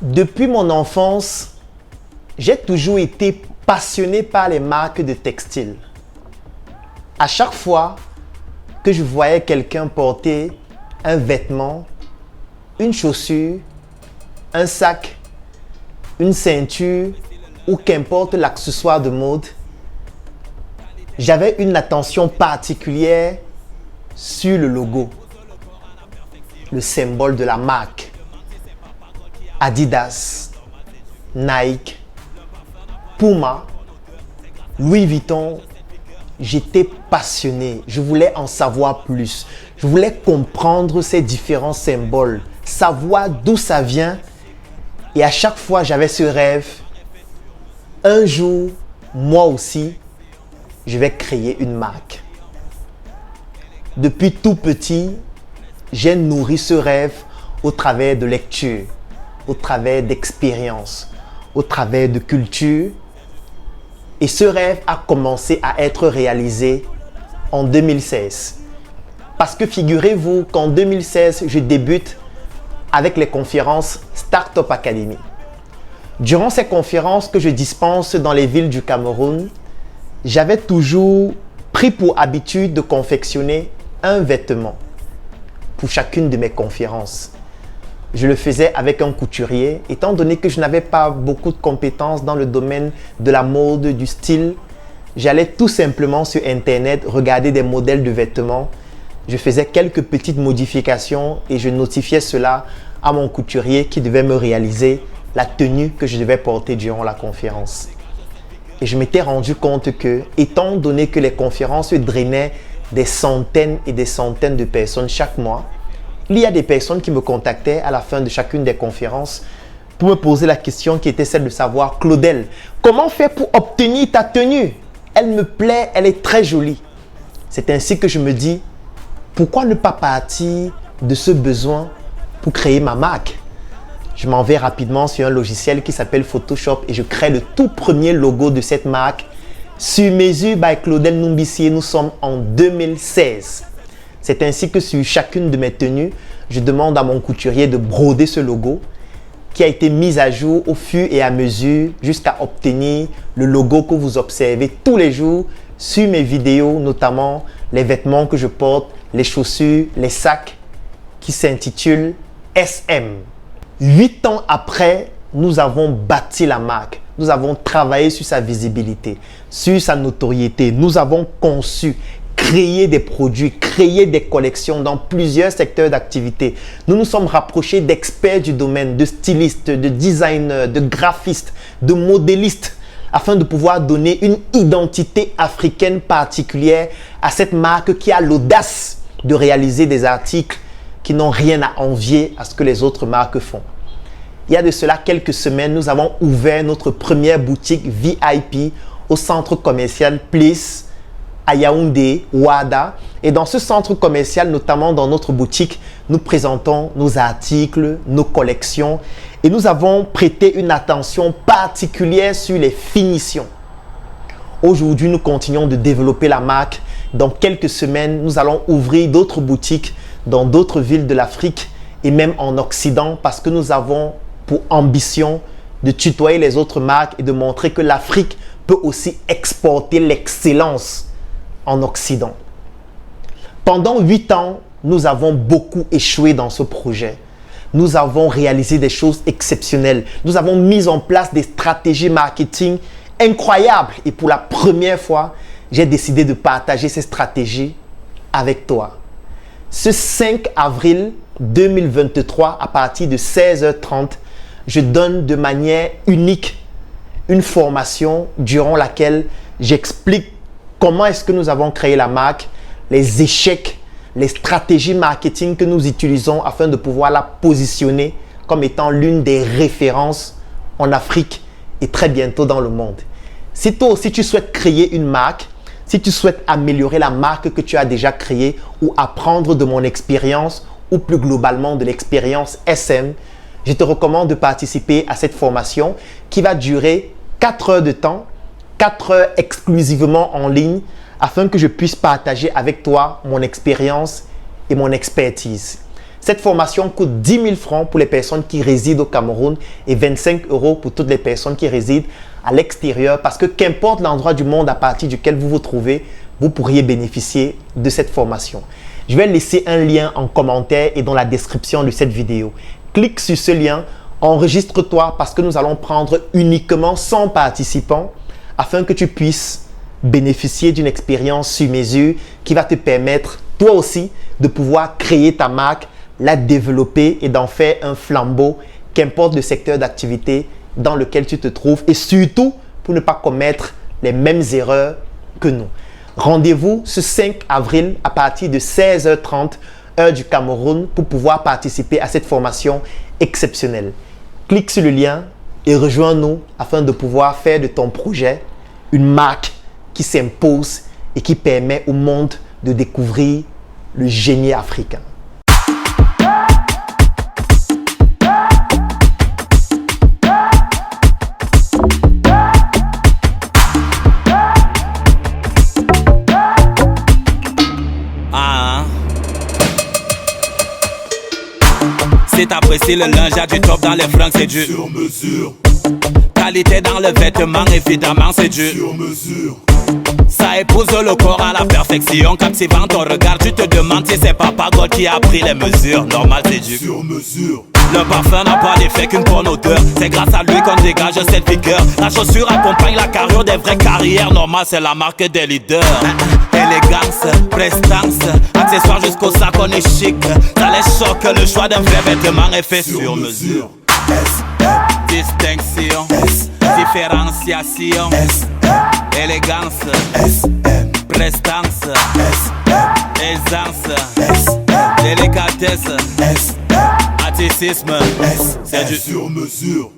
Depuis mon enfance, j'ai toujours été passionné par les marques de textiles. À chaque fois que je voyais quelqu'un porter un vêtement, une chaussure, un sac, une ceinture ou qu'importe l'accessoire de mode, j'avais une attention particulière sur le logo, le symbole de la marque. Adidas, Nike, Puma, Louis Vuitton. J'étais passionné, je voulais en savoir plus. Je voulais comprendre ces différents symboles, savoir d'où ça vient. Et à chaque fois, j'avais ce rêve. Un jour, moi aussi, je vais créer une marque. Depuis tout petit, j'ai nourri ce rêve au travers de lectures, au travers d'expériences, au travers de culture. Et ce rêve a commencé à être réalisé en 2016. Parce que figurez-vous qu'en 2016, je débute avec les conférences Startup Academy. Durant ces conférences que je dispense dans les villes du Cameroun, j'avais toujours pris pour habitude de confectionner un vêtement pour chacune de mes conférences. Je le faisais avec un couturier, étant donné que je n'avais pas beaucoup de compétences dans le domaine de la mode, du style. J'allais tout simplement sur Internet regarder des modèles de vêtements. Je faisais quelques petites modifications et je notifiais cela à mon couturier qui devait me réaliser la tenue que je devais porter durant la conférence. Et je m'étais rendu compte que, étant donné que les conférences drainaient des centaines et des centaines de personnes chaque mois, il y a des personnes qui me contactaient à la fin de chacune des conférences pour me poser la question qui était celle de savoir: Claudel, comment faire pour obtenir ta tenue? Elle me plaît, elle est très jolie. C'est ainsi que je me dis, pourquoi ne pas partir de ce besoin pour créer ma marque? Je m'en vais rapidement sur un logiciel qui s'appelle Photoshop et je crée le tout premier logo de cette marque sur mesure by Claudel Numbissier. Nous sommes en 2016. C'est ainsi que sur chacune de mes tenues, je demande à mon couturier de broder ce logo qui a été mis à jour au fur et à mesure jusqu'à obtenir le logo que vous observez tous les jours sur mes vidéos, notamment les vêtements que je porte, les chaussures, les sacs qui s'intitulent SM. 8 ans après, nous avons bâti la marque. Nous avons travaillé sur sa visibilité, sur sa notoriété. Nous avons conçu, créé des produits, créé des collections dans plusieurs secteurs d'activité. Nous nous sommes rapprochés d'experts du domaine, de stylistes, de designers, de graphistes, de modélistes, afin de pouvoir donner une identité africaine particulière à cette marque qui a l'audace de réaliser des articles qui n'ont rien à envier à ce que les autres marques font. Il y a de cela quelques semaines, nous avons ouvert notre première boutique VIP au centre commercial Place à Yaoundé, Ouada. Et dans ce centre commercial, notamment dans notre boutique, nous présentons nos articles, nos collections et nous avons prêté une attention particulière sur les finitions. Aujourd'hui, nous continuons de développer la marque. Dans quelques semaines, nous allons ouvrir d'autres boutiques dans d'autres villes de l'Afrique et même en Occident parce que nous avons pour ambition de tutoyer les autres marques et de montrer que l'Afrique peut aussi exporter l'excellence en Occident. Pendant 8 ans, nous avons beaucoup échoué dans ce projet. Nous avons réalisé des choses exceptionnelles. Nous avons mis en place des stratégies marketing incroyables. Et pour la première fois, j'ai décidé de partager ces stratégies avec toi. Ce 5 avril 2023, à partir de 16h30, je donne de manière unique une formation durant laquelle j'explique comment est-ce que nous avons créé la marque, les échecs, les stratégies marketing que nous utilisons afin de pouvoir la positionner comme étant l'une des références en Afrique et très bientôt dans le monde. Si toi aussi tu souhaites créer une marque, si tu souhaites améliorer la marque que tu as déjà créée ou apprendre de mon expérience ou plus globalement de l'expérience SM, je te recommande de participer à cette formation qui va durer 4 heures de temps, 4 heures exclusivement en ligne afin que je puisse partager avec toi mon expérience et mon expertise. Cette formation coûte 10 000 francs pour les personnes qui résident au Cameroun et 25 € pour toutes les personnes qui résident à l'extérieur parce que qu'importe l'endroit du monde à partir duquel vous vous trouvez, vous pourriez bénéficier de cette formation. Je vais laisser un lien en commentaire et dans la description de cette vidéo. Clique sur ce lien, enregistre-toi parce que nous allons prendre uniquement 100 participants afin que tu puisses bénéficier d'une expérience sur mesure qui va te permettre toi aussi de pouvoir créer ta marque, la développer et d'en faire un flambeau, qu'importe le secteur d'activité dans lequel tu te trouves et surtout pour ne pas commettre les mêmes erreurs que nous. Rendez-vous ce 5 avril à partir de 16h30 heure du Cameroun pour pouvoir participer à cette formation exceptionnelle. Clique sur le lien et rejoins-nous afin de pouvoir faire de ton projet une marque qui s'impose et qui permet au monde de découvrir le génie africain. Si t'apprécies le linge, y'a du top dans les fringues, c'est du sur mesure. Qualité dans le vêtement, évidemment, c'est du sur mesure. Ça épouse le corps à la perfection. Captivant ton regard, tu te demandes si c'est Papa God qui a pris les mesures. Normal, c'est du sur mesure. Le parfum n'a pas d'effet qu'une bonne odeur. C'est grâce à lui qu'on dégage cette vigueur. La chaussure accompagne la carrure des vraies carrières. Normal, c'est la marque des leaders. Élégance, prestance, accessoires jusqu'au sac, on est chic. Ça les choque, le choix d'un vrai vêtement est fait sur mesure. Distinction, différenciation, élégance, prestance, aisance, délicatesse, artistisme, c'est du sur mesure.